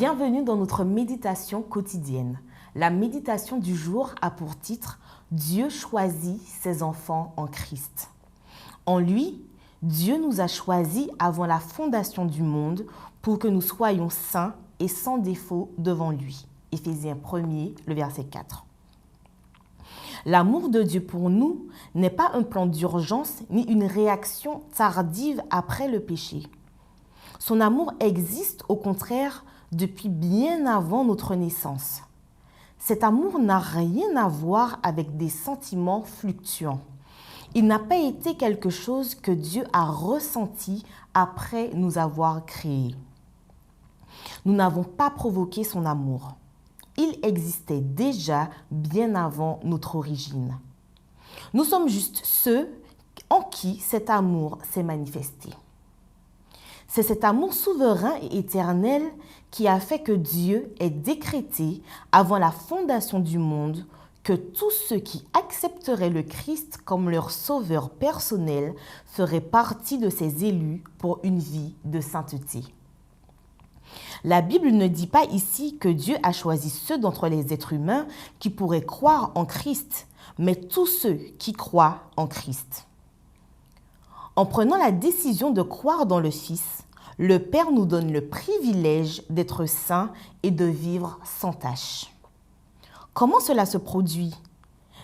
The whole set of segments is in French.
Bienvenue dans notre méditation quotidienne. La méditation du jour a pour titre « Dieu choisit ses enfants en Christ ». En lui, Dieu nous a choisis avant la fondation du monde pour que nous soyons saints et sans défaut devant lui. Éphésiens 1er, le verset 4. L'amour de Dieu pour nous n'est pas un plan d'urgence ni une réaction tardive après le péché. Son amour existe au contraire depuis bien avant notre naissance. Cet amour n'a rien à voir avec des sentiments fluctuants. Il n'a pas été quelque chose que Dieu a ressenti après nous avoir créés. Nous n'avons pas provoqué son amour. Il existait déjà bien avant notre origine. Nous sommes juste ceux en qui cet amour s'est manifesté. C'est cet amour souverain et éternel qui a fait que Dieu ait décrété, avant la fondation du monde, que tous ceux qui accepteraient le Christ comme leur sauveur personnel feraient partie de ses élus pour une vie de sainteté. La Bible ne dit pas ici que Dieu a choisi ceux d'entre les êtres humains qui pourraient croire en Christ, mais tous ceux qui croient en Christ. En prenant la décision de croire dans le Fils, le Père nous donne le privilège d'être saints et de vivre sans tache. Comment cela se produit?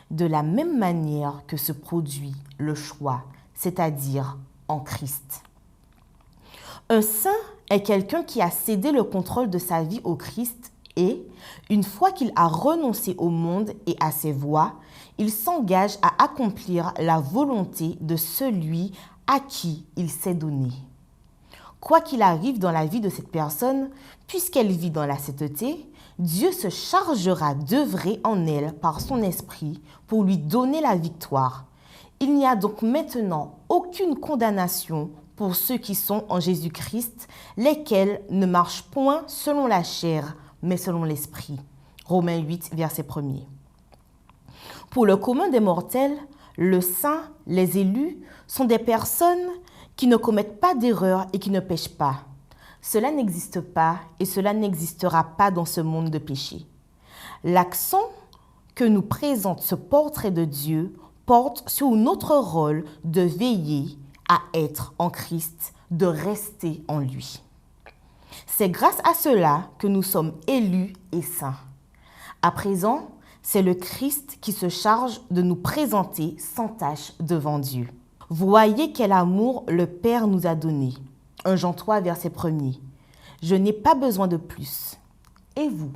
De la même manière que se produit le choix, c'est-à-dire en Christ. Un saint est quelqu'un qui a cédé le contrôle de sa vie au Christ et, une fois qu'il a renoncé au monde et à ses voies, il s'engage à accomplir la volonté de celui à qui il s'est donné. Quoi qu'il arrive dans la vie de cette personne, puisqu'elle vit dans la sainteté, Dieu se chargera d'œuvrer en elle par son esprit pour lui donner la victoire. Il n'y a donc maintenant aucune condamnation pour ceux qui sont en Jésus-Christ, lesquels ne marchent point selon la chair, mais selon l'esprit. Romains 8, verset 1er. Pour le commun des mortels, le saint, les élus, sont des personnes qui ne commettent pas d'erreurs et qui ne péchent pas. Cela n'existe pas et cela n'existera pas dans ce monde de péché. L'accent que nous présente ce portrait de Dieu porte sur notre rôle de veiller à être en Christ, de rester en lui. C'est grâce à cela que nous sommes élus et saints. À présent, c'est le Christ qui se charge de nous présenter sans tache devant Dieu. Voyez quel amour le Père nous a donné. 1 Jean 3, verset 1er. Je n'ai pas besoin de plus. Et vous?